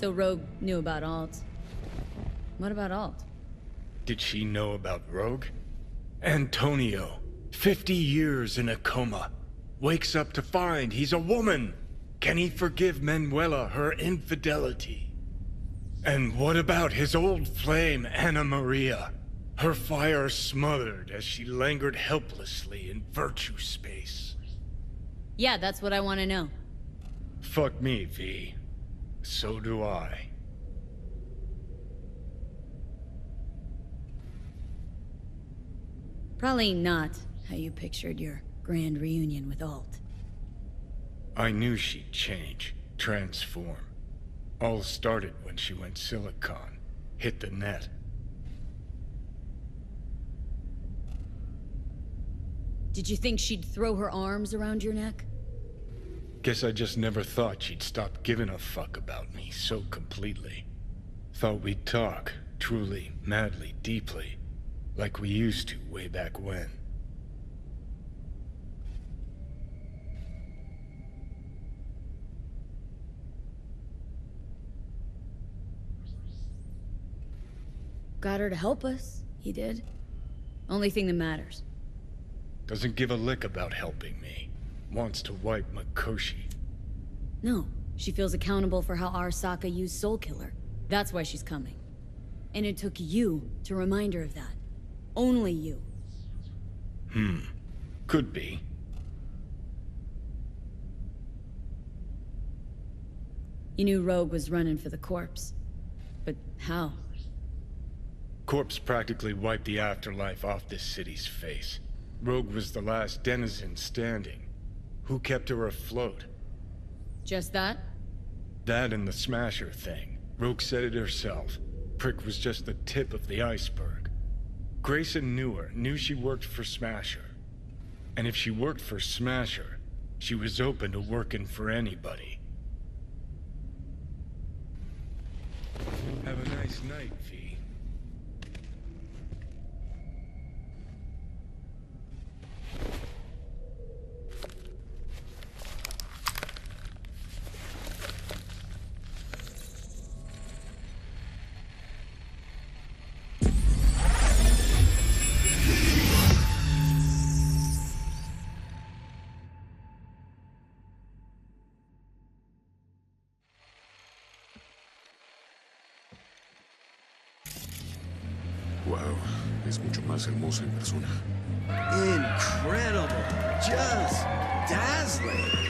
So Rogue knew about Alt. What about Alt? Did she know about Rogue? Antonio, 50 years in a coma, wakes up to find he's a woman. Can he forgive Manuela her infidelity? And what about his old flame, Anna Maria? Her fire smothered as she lingered helplessly in virtue space. Yeah, that's what I want to know. Fuck me, V. So do I. Probably not how you pictured your grand reunion with Alt. I knew she'd change, transform. All started when she went Silicon, hit the net. Did you think she'd throw her arms around your neck? Guess I just never thought she'd stop giving a fuck about me so completely. Thought we'd talk, truly, madly, deeply, like we used to way back when. Got her to help us. He did. Only thing that matters. Doesn't give a lick about helping me. Wants to wipe Mikoshi. No, she feels accountable for how Arasaka used Soul Killer. That's why she's coming. And it took you to remind her of that. Only you. Could be. You knew Rogue was running for the corpse. But how? Corpse practically wiped the afterlife off this city's face. Rogue was the last denizen standing. Who kept her afloat? Just that? That and the Smasher thing. Rogue said it herself. Prick was just the tip of the iceberg. Grayson knew her, knew she worked for Smasher. And if she worked for Smasher, she was open to working for anybody. Have a nice night, V. Wow, es mucho más hermosa en persona. Incredible! Just dazzling!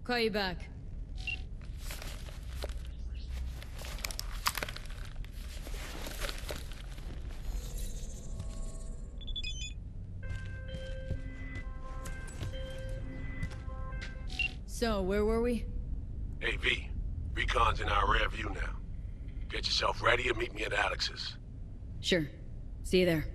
Call you back. So, where were we? Hey, V. Recon's in our rear view now. Get yourself ready and meet me at Alex's. Sure. See you there.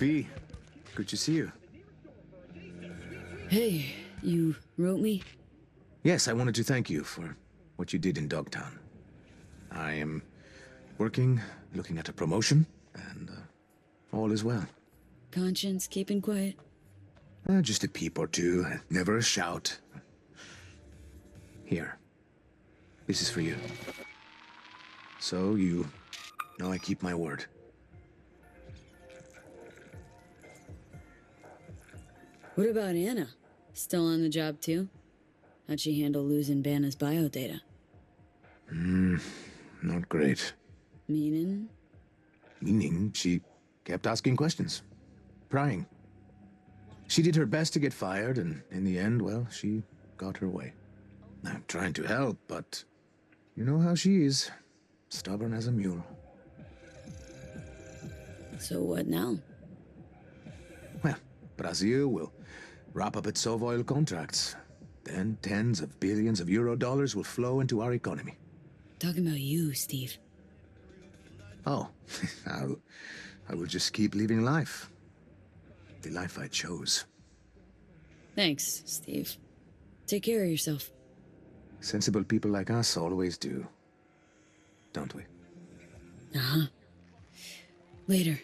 V, good to see you. Hey, you wrote me? Yes, I wanted to thank you for what you did in Dogtown. I am working, looking at a promotion, and all is well. Conscience keeping quiet? Just a peep or two, never a shout. Here. This is for you. So you know I keep my word. What about Anna? Still on the job too? How'd she handle losing Banna's biodata? Not great. Meaning? Meaning she kept asking questions. Prying. She did her best to get fired, and in the end, well, she got her way. I'm trying to help, but you know how she is. Stubborn as a mule. So what now? Well, Brazil will wrap up its oil contracts. Then tens of billions of euro dollars will flow into our economy. Talking about you, Steve. Oh, I will just keep living life. The life I chose. Thanks, Steve. Take care of yourself. Sensible people like us always do. Don't we? Uh-huh. Later.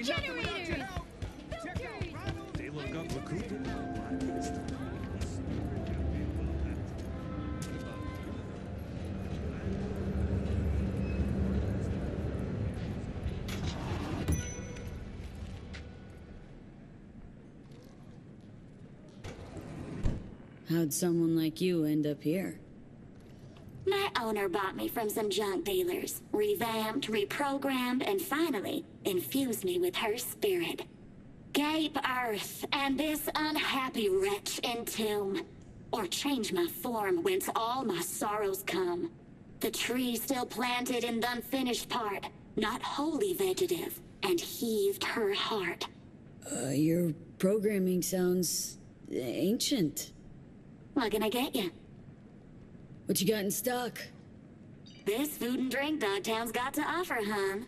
Generators! How'd someone like you end up here? My owner bought me from some junk dealers, revamped, reprogrammed, and finally infused me with her spirit. Gape earth and this unhappy wretch entomb, or change my form whence all my sorrows come. The tree still planted in the unfinished part, not wholly vegetative, and heaved her heart. Your programming sounds ancient. What can I get you? What you got in stock? This food and drink Dogtown's got to offer, hon.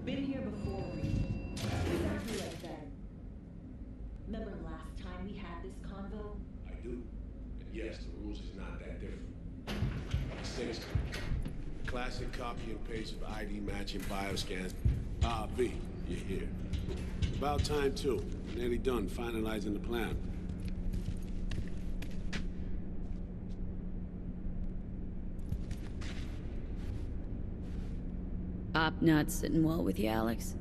Been here before, Reed. Exactly like that. Remember last time we had this convo? I do. And yes, the rules is not that different. 6. Classic copy and paste of ID matching bioscans. V, you're here. About time, too. Nearly done finalizing the plan. Op not sitting well with you, Alex?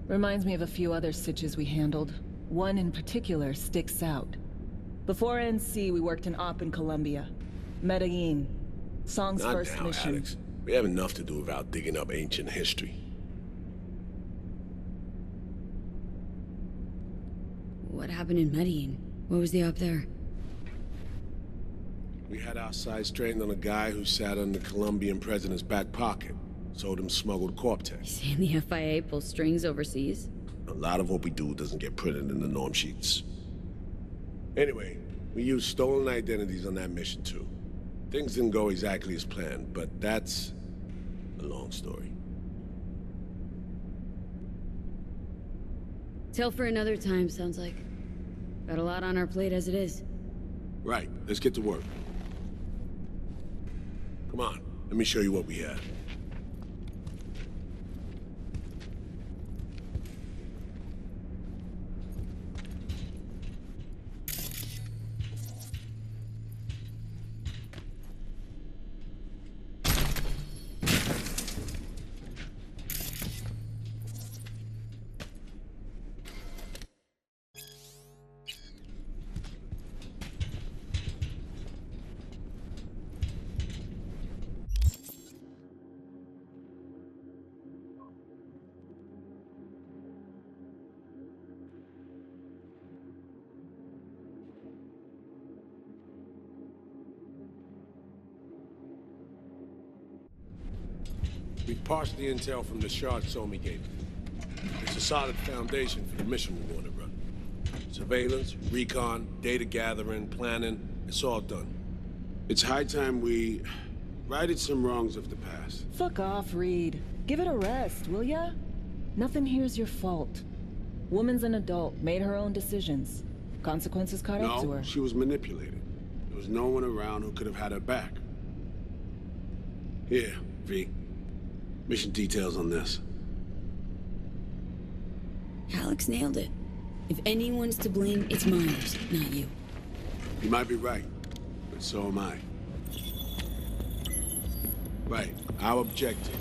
Reminds me of a few other sitches we handled. One in particular sticks out. Before NC, we worked in Op in Colombia. Medellin. Song's Not first now, mission. Alex. We have enough to do without digging up ancient history. What happened in Medellin? What was the op there? We had our sights straightened on a guy who sat on the Colombian president's back pocket. Sold him smuggled Corp-Tech. Saying the FIA pulls strings overseas? A lot of what we do doesn't get printed in the norm sheets. Anyway, we used stolen identities on that mission too. Things didn't go exactly as planned, but that's a long story. Tale for another time, sounds like. Got a lot on our plate as it is. Right, let's get to work. Come on, let me show you what we have. We parsed the intel from the shard Somi gave me. It's a solid foundation for the mission we want to run. Surveillance, recon, data gathering, planning, it's all done. It's high time we righted some wrongs of the past. Fuck off, Reed. Give it a rest, will ya? Nothing here's your fault. Woman's an adult, made her own decisions. Consequences caught up to No, her. she was manipulated. There was no one around who could have had her back. Here, V. Mission details on this. Alex nailed it. If anyone's to blame, it's Myers, not you. You might be right, but so am I. Right, our objective.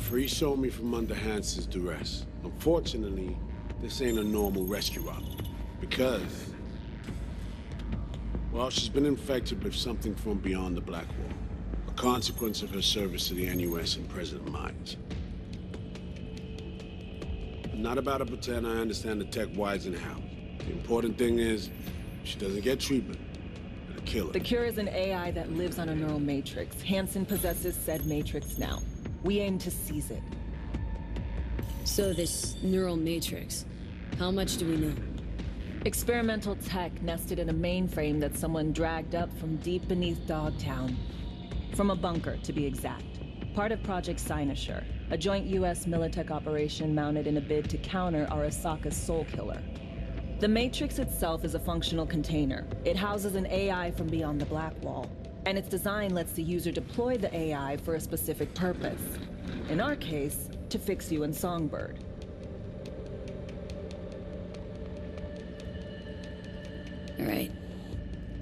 Free Somi from under Hansen's duress. Unfortunately, this ain't a normal rescue op. Because... well, she's been infected with something from beyond the Black Wall. A consequence of her service to the NUS and President Myers. I'm not about to pretend I understand the tech whys and hows. The important thing is, she doesn't get treatment. And the killer? The cure is an AI that lives on a neural matrix. Hansen possesses said matrix now. We aim to seize it. So this neural matrix, how much do we know? Experimental tech nested in a mainframe that someone dragged up from deep beneath Dogtown. From a bunker, to be exact. Part of Project Cynosure, a joint US Militech operation mounted in a bid to counter Arasaka's soul killer. The Matrix itself is a functional container. It houses an AI from beyond the Black Wall, and its design lets the user deploy the AI for a specific purpose. In our case, to fix you and Songbird. All right.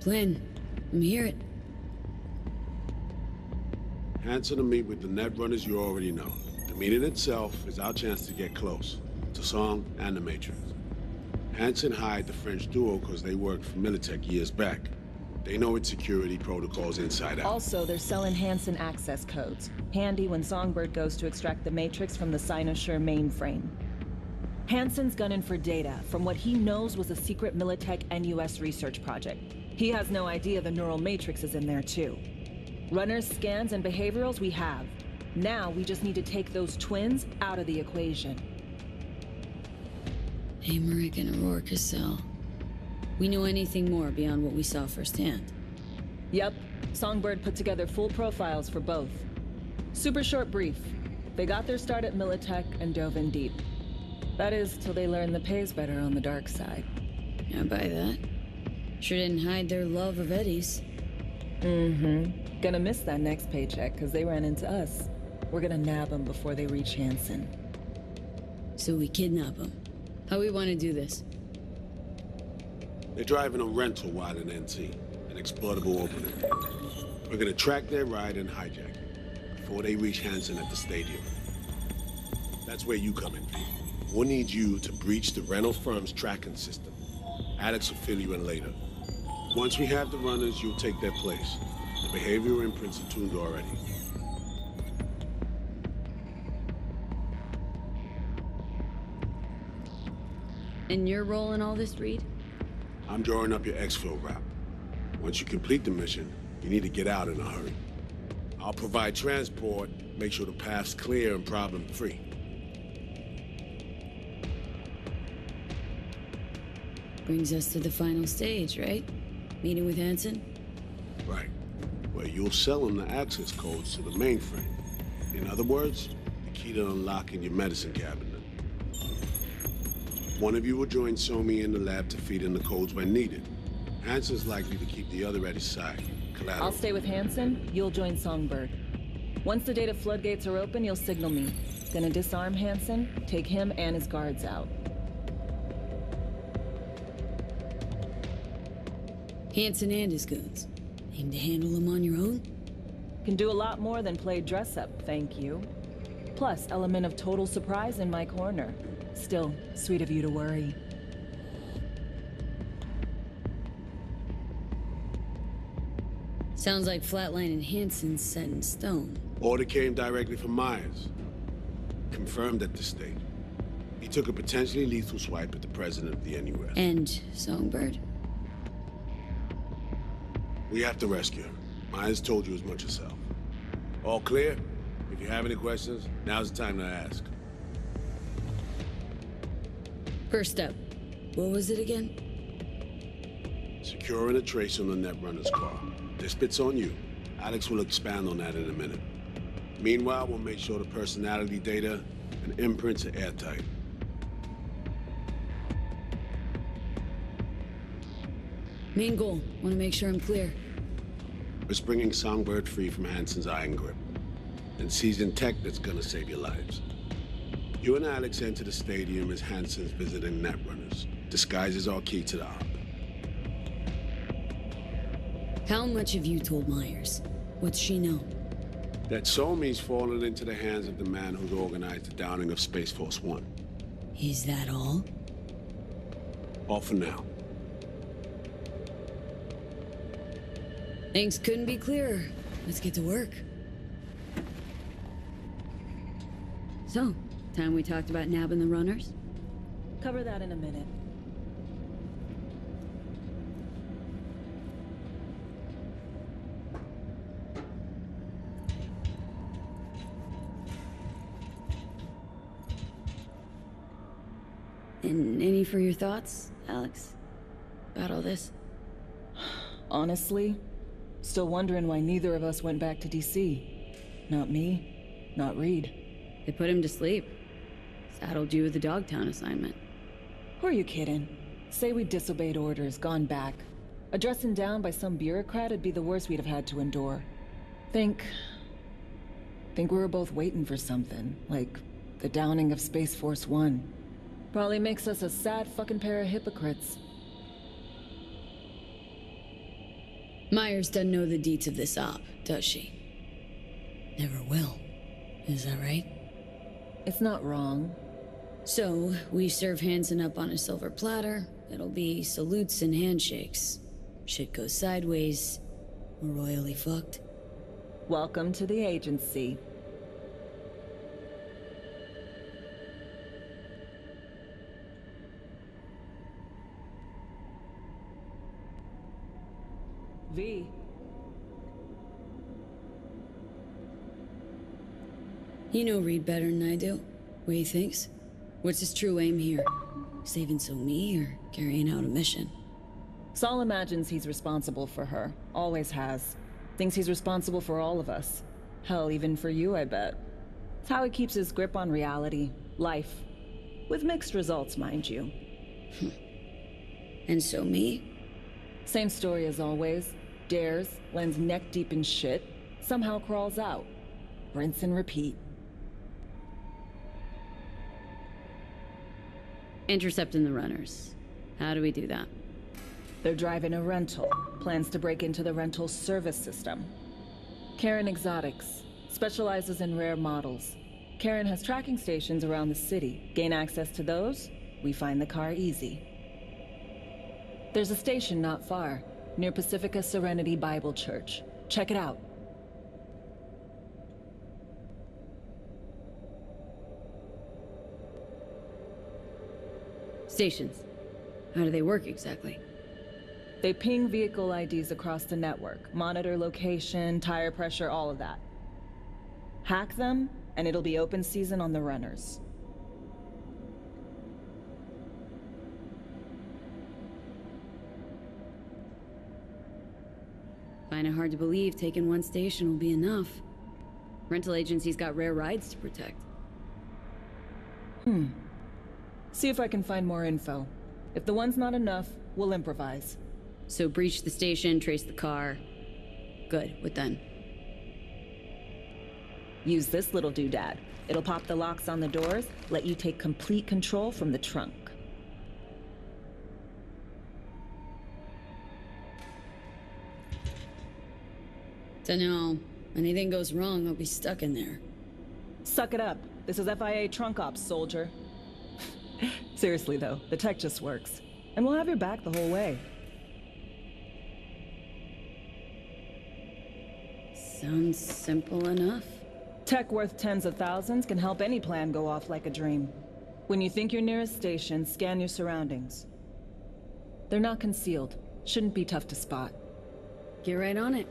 Plan. Let me hear it. Hansen to meet with the Netrunners you already know. The meeting itself is our chance to get close to Song and the Matrix. Hansen hired the French duo because they worked for Militech years back. They know its security protocols inside out. Also, they're selling Hansen access codes. Handy when Songbird goes to extract the Matrix from the Cynosure mainframe. Hansen's gunning for data from what he knows was a secret Militech and US research project. He has no idea the neural matrix is in there too. Runners, scans, and behaviorals we have. Now we just need to take those twins out of the equation. Emmerich and Aurora Cassell. We know anything more beyond what we saw firsthand? Yep. Songbird put together full profiles for both. Super short brief. They got their start at Militech and dove in deep. That is, till they learned the pay's better on the dark side. I buy that. Sure didn't hide their love of Eddie's. Mm-hmm. Gonna miss that next paycheck, because they ran into us. We're gonna nab them before they reach Hansen. So we kidnap them. How we want to do this? They're driving a rental while in NC, an exploitable opening. We're gonna track their ride and hijack it before they reach Hansen at the stadium. That's where you come in. We'll need you to breach the rental firm's tracking system. Alex will fill you in later. Once we have the runners, you'll take their place. The behavioral imprints are tuned already. And your role in all this, Reed? I'm drawing up your exfil route. Once you complete the mission, you need to get out in a hurry. I'll provide transport, make sure the path's clear and problem-free. Brings us to the final stage, right? Meeting with Hansen? Right. Where you'll sell them the access codes to the mainframe. In other words, the key to unlocking your medicine cabinet. One of you will join Somi in the lab to feed in the codes when needed. Hansen's likely to keep the other at his side. Collateral. I'll stay with Hansen, you'll join Songbird. Once the data floodgates are open, you'll signal me. Gonna disarm Hansen, take him and his guards out. Hansen and his goons. Aim to handle them on your own? Can do a lot more than play dress-up, thank you. Plus, element of total surprise in my corner. Still, sweet of you to worry. Sounds like Flatline and Hansen's set in stone. Order came directly from Myers. Confirmed at this stage. He took a potentially lethal swipe at the president of the NUS. And Songbird? We have to rescue him. Myers told you as much yourself. All clear? If you have any questions, now's the time to ask. First step. What was it again? Securing a trace on the Netrunner's car. This bit's on you. Alex will expand on that in a minute. Meanwhile, we'll make sure the personality data and imprints are airtight. Main goal. Want to make sure I'm clear. It's bringing Songbird free from Hansen's iron grip. And seizing tech that's gonna save your lives. You and Alex enter the stadium as Hansen's visiting Netrunners. Disguise as our key to the hub. How much have you told Myers? What's she know? That Somi's fallen into the hands of the man who's organized the downing of Space Force One. Is that all? All for now. Things couldn't be clearer. Let's get to work. So, time we talked about nabbing the runners? Cover that in a minute. And any for your thoughts, Alex? About all this? Honestly, still wondering why neither of us went back to DC. Not me, not Reed. They put him to sleep. Saddled you with the Dogtown assignment. Who are you kidding? Say we disobeyed orders, gone back. A dressing down by some bureaucrat would be the worst we'd have had to endure. Think we were both waiting for something, like the downing of Space Force One. Probably makes us a sad fucking pair of hypocrites. Myers doesn't know the deets of this op, does she? Never will. Is that right? It's not wrong. So, we serve Hansen up on a silver platter. It'll be salutes and handshakes. Shit goes sideways. We're royally fucked. Welcome to the agency. V. You know Reed better than I do. What he thinks? What's his true aim here? Saving Somi or carrying out a mission? Saul imagines he's responsible for her. Always has. Thinks he's responsible for all of us. Hell, even for you, I bet. It's how he keeps his grip on reality. Life. With mixed results, mind you. And Somi? Same story as always. Dares, lands neck deep in shit, somehow crawls out. Rinse and repeat. Intercepting the runners. How do we do that? They're driving a rental. Plans to break into the rental service system. Karen Exotics. Specializes in rare models. Karen has tracking stations around the city. Gain access to those, we find the car easy. There's a station not far, near Pacifica Serenity Bible Church. Check it out. Stations. How do they work exactly? They ping vehicle IDs across the network, monitor location, tire pressure, all of that. Hack them, and it'll be open season on the runners. Find it hard to believe taking one station will be enough. Rental agency's got rare rides to protect. See if I can find more info. If the one's not enough, we'll improvise. So breach the station, trace the car. Good, what then? Use this little doodad. It'll pop the locks on the doors, let you take complete control from the trunk. Dunno. Anything goes wrong, I'll be stuck in there. Suck it up. This is FIA trunk ops, soldier. Seriously though, the tech just works. And we'll have your back the whole way. Sounds simple enough. Tech worth tens of thousands can help any plan go off like a dream. When you think you're near a station, scan your surroundings. They're not concealed. Shouldn't be tough to spot. Get right on it.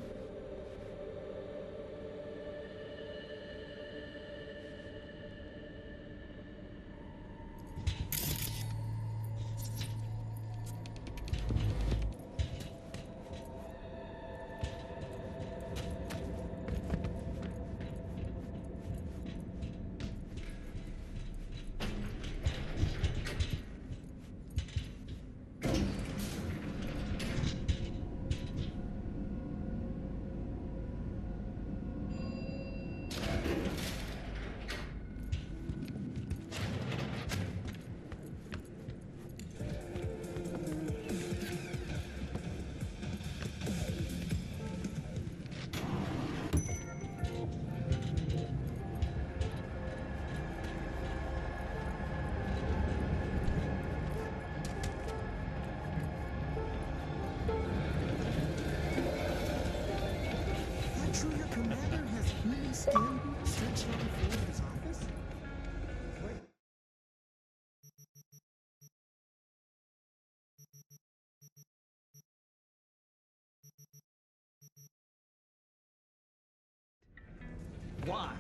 Why?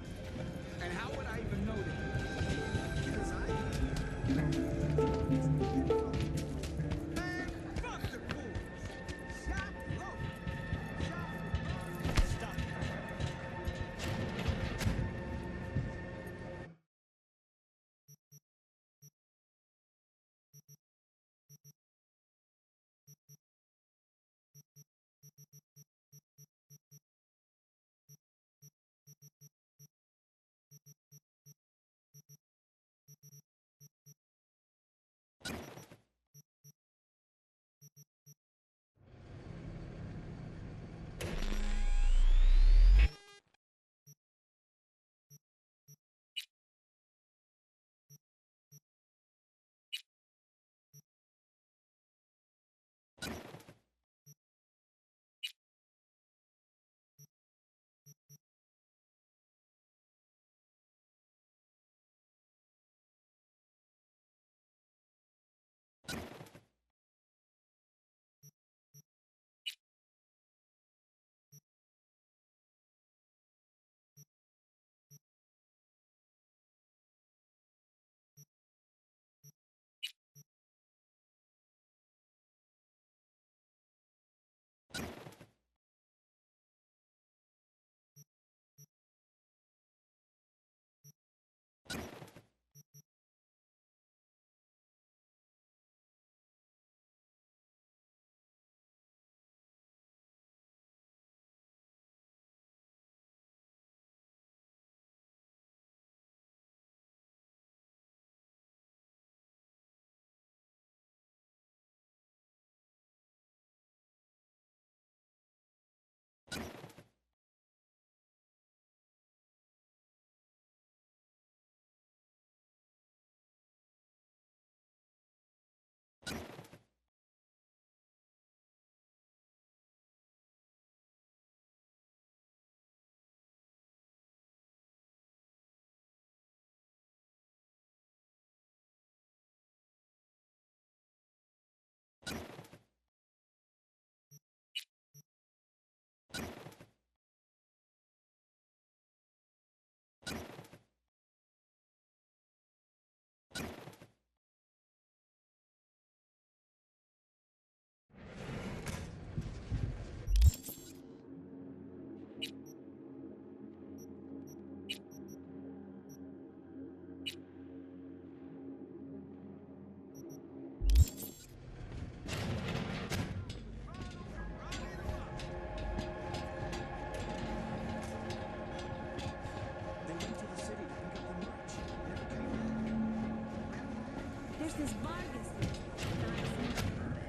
And how would I even know that? Because I...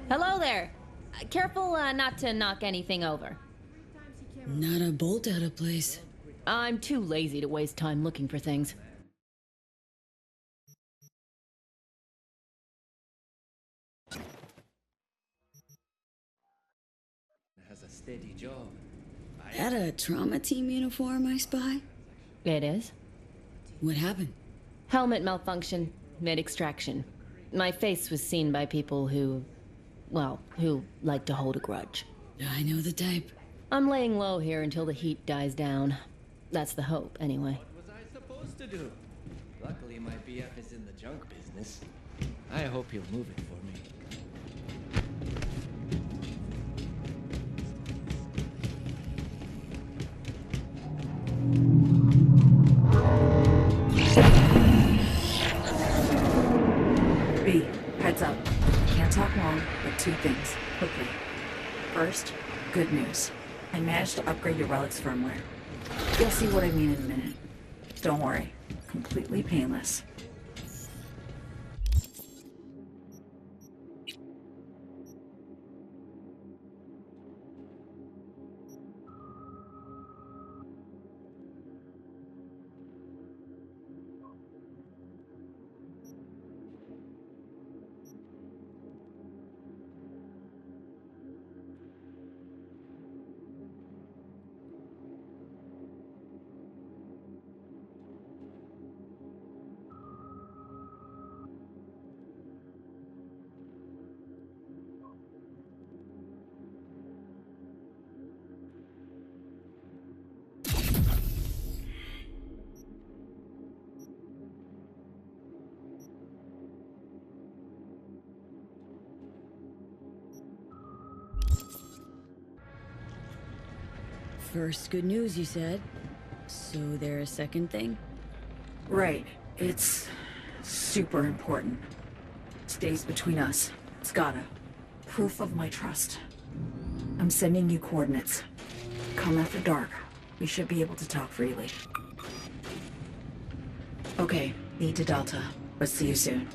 Hello there. Careful not to knock anything over. Not a bolt out of place. I'm too lazy to waste time looking for things. Has a steady job. That a trauma team uniform, I spy? It is. What happened? Helmet malfunction, mid-extraction. My face was seen by people who, well, who like to hold a grudge. I know the type. I'm laying low here until the heat dies down. That's the hope, anyway. What was I supposed to do? Luckily, my BF is in the junk business. I hope he'll move it for me. B, heads up. Can't talk long, but two things, quickly. First, good news. I managed to upgrade your relic's firmware. You'll see what I mean in a minute. Don't worry, completely painless. First good news, you said. So there a second thing? Right. It's super important. Stays between us. It's gotta. Proof of my trust. I'm sending you coordinates. Come after dark. We should be able to talk freely. Okay, need to Delta. But see you soon.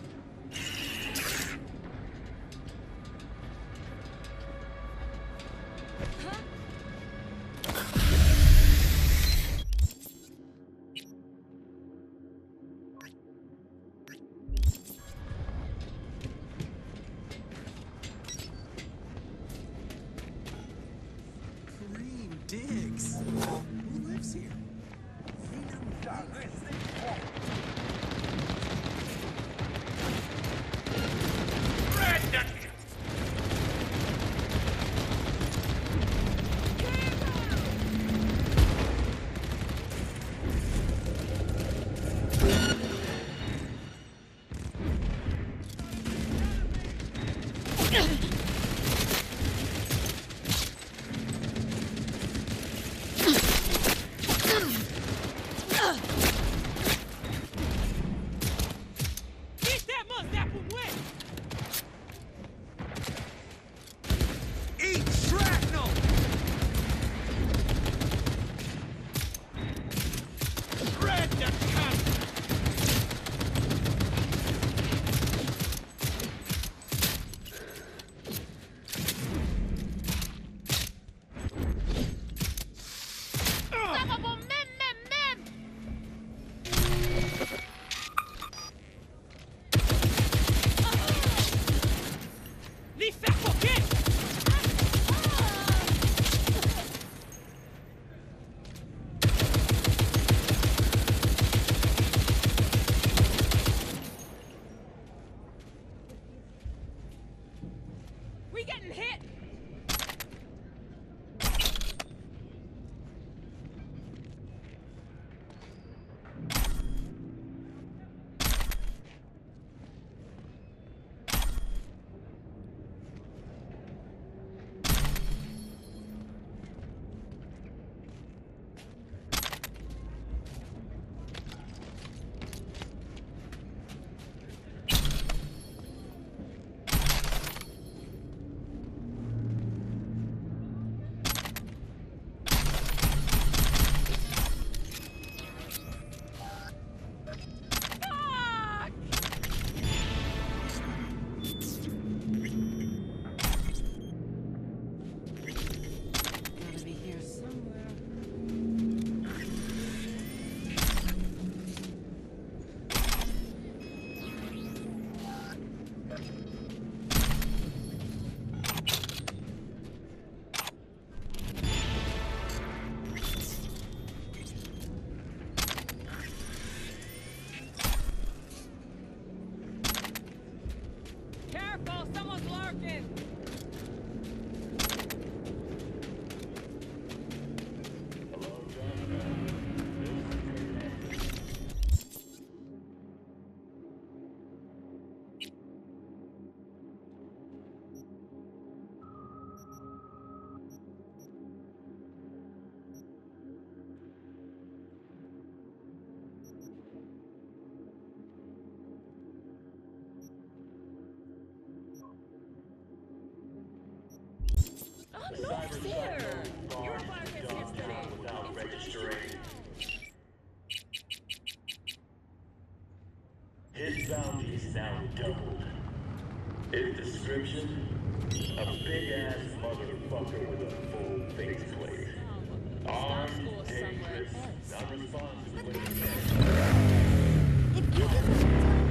His bounty's now doubled. His description? A big-ass motherfucker with a full faceplate. Armed, dangerous, non-responsive. If you can...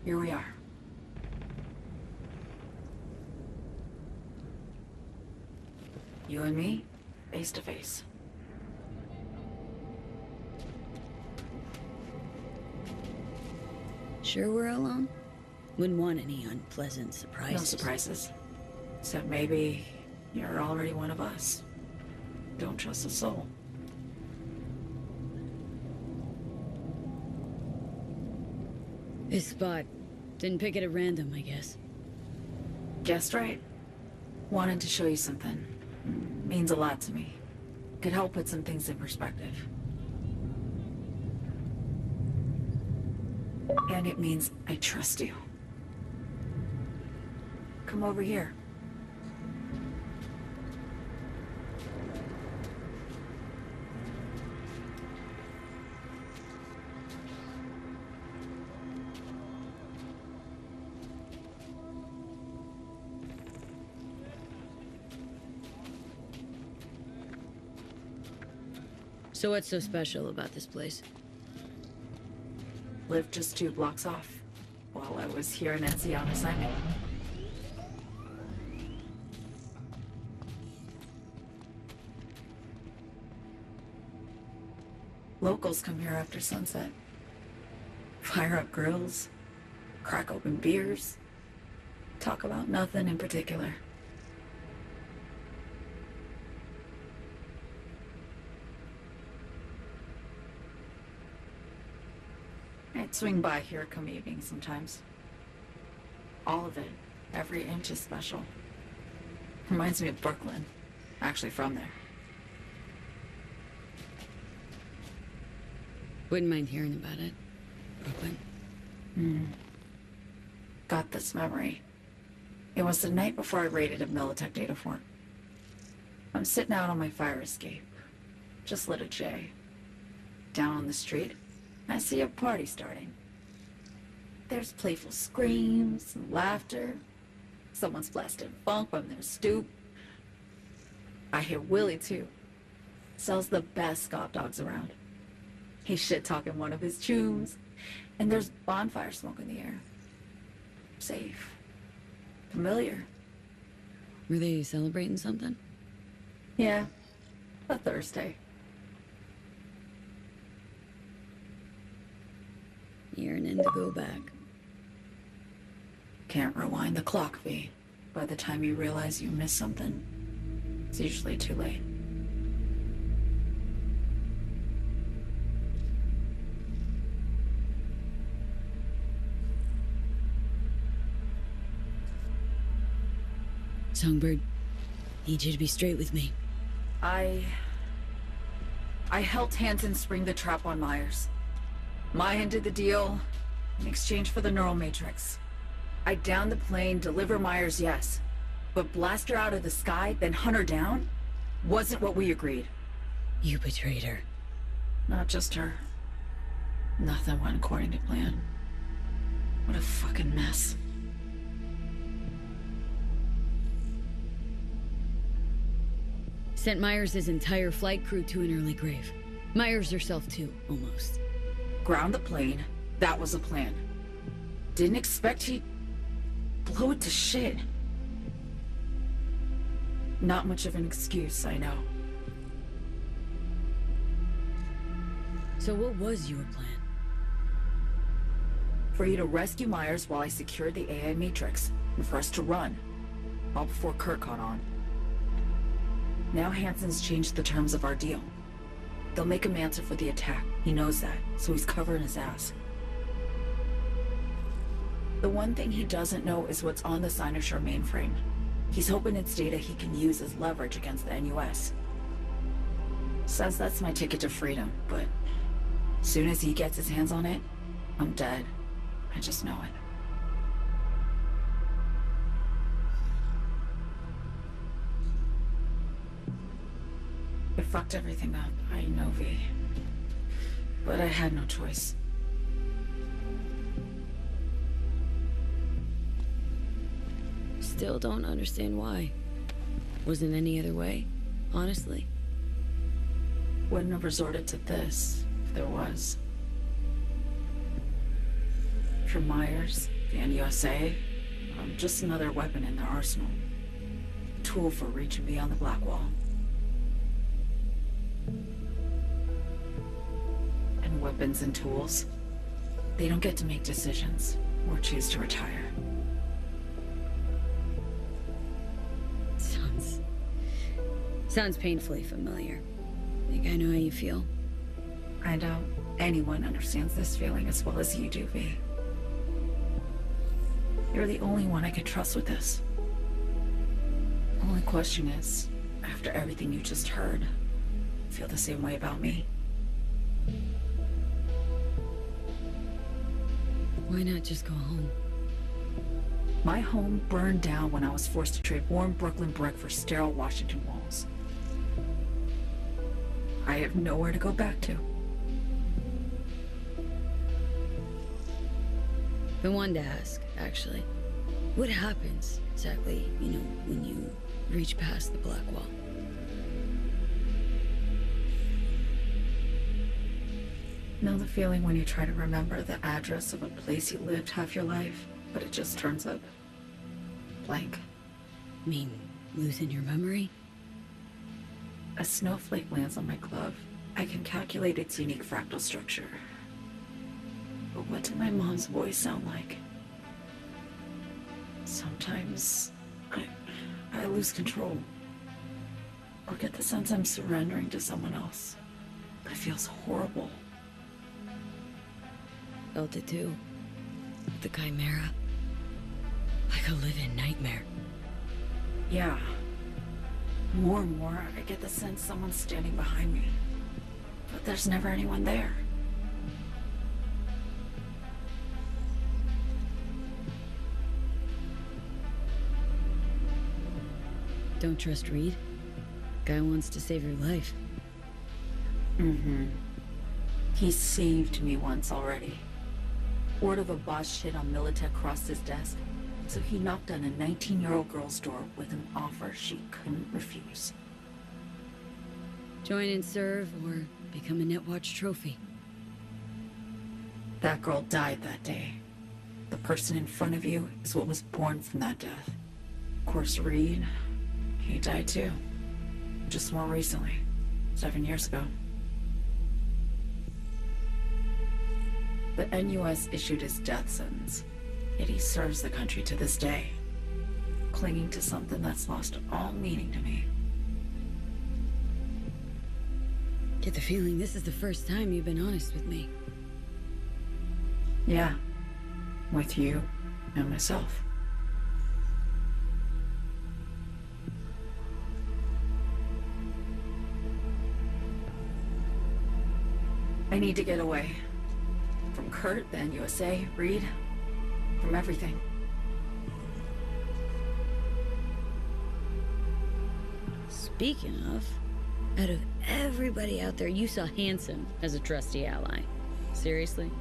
Here we are. You and me, face to face. Sure we're alone? Wouldn't want any unpleasant surprises. No surprises. Except maybe you're already one of us. Don't trust a soul. This spot. Didn't pick it at random, I guess. Guessed right. Wanted to show you something. Means a lot to me. Could help put some things in perspective. And it means I trust you. Come over here. So what's so special about this place? Lived just 2 blocks off, while I was here in NC on assignment. Locals come here after sunset. Fire up grills, crack open beers, talk about nothing in particular. I'd swing by here come evening sometimes. All of it, every inch is special. Reminds me of Brooklyn. Actually from there. Wouldn't mind hearing about it. Brooklyn. Got this memory. It was the night before I raided a Militech data fort. I'm sitting out on my fire escape. Just lit a J. Down on the street, I see a party starting. There's playful screams and laughter. Someone's blasting funk from their stoop. I hear Willie, too. Sells the best scout dogs around. He's shit-talking one of his chooms. And there's bonfire smoke in the air. Safe. Familiar. Were they celebrating something? Yeah. A Thursday. Yearning to go back. Can't rewind the clock, V. By the time you realize you missed something, it's usually too late. Songbird, need you to be straight with me. I helped Hansen spring the trap on Myers. Mayan did the deal in exchange for the neural matrix. I downed the plane, deliver Myers, yes. But blast her out of the sky, then hunt her down? Wasn't what we agreed. You betrayed her. Not just her. Nothing went according to plan. What a fucking mess. Sent Myers' entire flight crew to an early grave. Myers herself too, almost. Ground the plane. That was the plan. Didn't expect he'd blow it to shit. Not much of an excuse, I know. So what was your plan? For you to rescue Myers while I secured the AI Matrix, and for us to run, all before Kurt caught on. Now Hansen's changed the terms of our deal. They'll make him answer for the attack. He knows that, so he's covering his ass. The one thing he doesn't know is what's on the Cynosure mainframe. He's hoping it's data he can use as leverage against the NUS. Says that's my ticket to freedom, but soon as he gets his hands on it, I'm dead. I just know it. It fucked everything up, I know, V. But I had no choice. Still don't understand why. Wasn't any other way, honestly. Wouldn't have resorted to this, if there was. For Myers, the NUSA, I'm just another weapon in their arsenal. A tool for reaching beyond the Black Wall. And weapons and tools, they don't get to make decisions, or choose to retire. Sounds painfully familiar. Think I know how you feel. I doubt anyone understands this feeling as well as you do, V. You're the only one I can trust with this. Only question is, after everything you just heard, feel the same way about me? Why not just go home? My home burned down when I was forced to trade warm Brooklyn brick for sterile Washington walls. I have nowhere to go back to. Been wanting to ask, actually. What happens, exactly, when you reach past the Black Wall? Know the feeling when you try to remember the address of a place you lived half your life, but it just turns up blank? Mean, losing your memory? A snowflake lands on my glove. I can calculate its unique fractal structure. But what did my mom's voice sound like? Sometimes I lose control. Or get the sense I'm surrendering to someone else. That feels horrible. Felt it too. The Chimera. Like a living nightmare. Yeah. More and more, I get the sense someone's standing behind me. But there's never anyone there. Don't trust Reed? Guy wants to save your life. Mm-hmm. He saved me once already. Word of a boss shit on Militech crossed his desk, so he knocked on a 19-year-old girl's door with an offer she couldn't refuse. Join and serve, or become a Netwatch trophy. That girl died that day. The person in front of you is what was born from that death. Of course, Reed, he died too. Just more recently. 7 years ago. The NUS issued his death sentence, yet he serves the country to this day, clinging to something that's lost all meaning to me. Get the feeling this is the first time you've been honest with me. Yeah, with you and myself. I need to get away. From Kurt, the NUSA, Reed, from everything. Speaking of, out of everybody out there, you saw Hansen as a trusty ally. Seriously?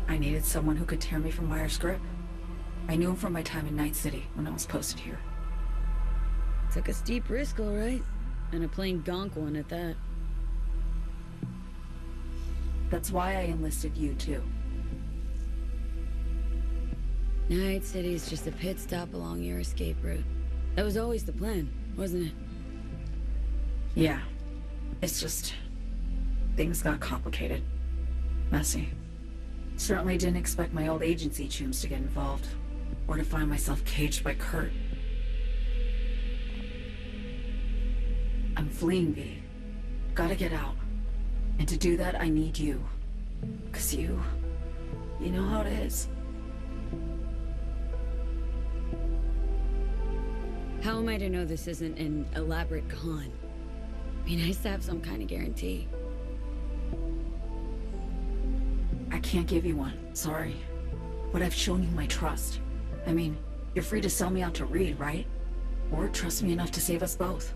I needed someone who could tear me from Myers' grip. I knew him from my time in Night City when I was posted here. Took a steep risk, all right. And a plain gonk one at that. That's why I enlisted you, too. Night City's just a pit stop along your escape route. That was always the plan, wasn't it? Yeah. It's just... things got complicated. Messy. Certainly didn't expect my old agency chooms to get involved. Or to find myself caged by Kurt. I'm fleeing, V. Gotta get out. And to do that, I need you. 'Cause you know how it is. How am I to know this isn't an elaborate con? Be nice to have some kind of guarantee. I can't give you one, sorry. But I've shown you my trust. I mean, you're free to sell me out to Reed, right? Or trust me enough to save us both.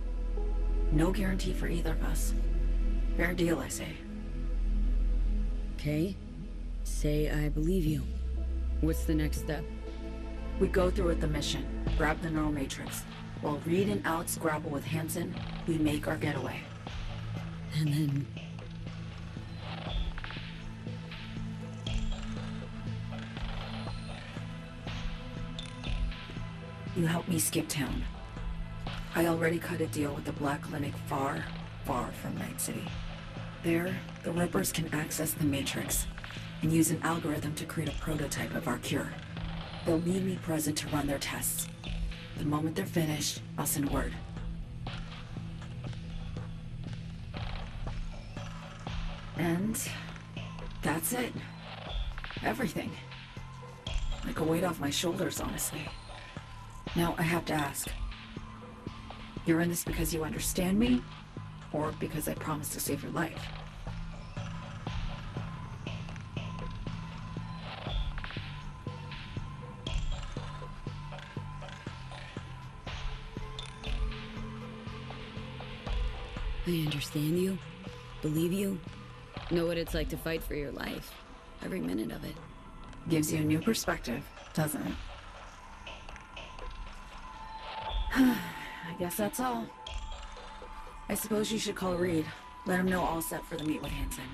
No guarantee for either of us. Fair deal, I say. Okay. Say I believe you. What's the next step? We go through with the mission, grab the neural matrix. While Reed and Alex grapple with Hansen, we make our getaway. And then... you help me skip town. I already cut a deal with the Black Clinic far, far from Night City. There, the Rippers can access the Matrix and use an algorithm to create a prototype of our cure. They'll need me present to run their tests. The moment they're finished, I'll send word. And that's it. Everything. Like a weight off my shoulders, honestly. Now, I have to ask. You're in this because you understand me? Or because I promised to save your life? I understand you. Believe you. Know what it's like to fight for your life. Every minute of it. Gives you a new perspective, doesn't it? I guess that's all. I suppose you should call Reed. Let him know all set for the meet with Hansen.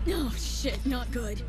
Oh shit, not good.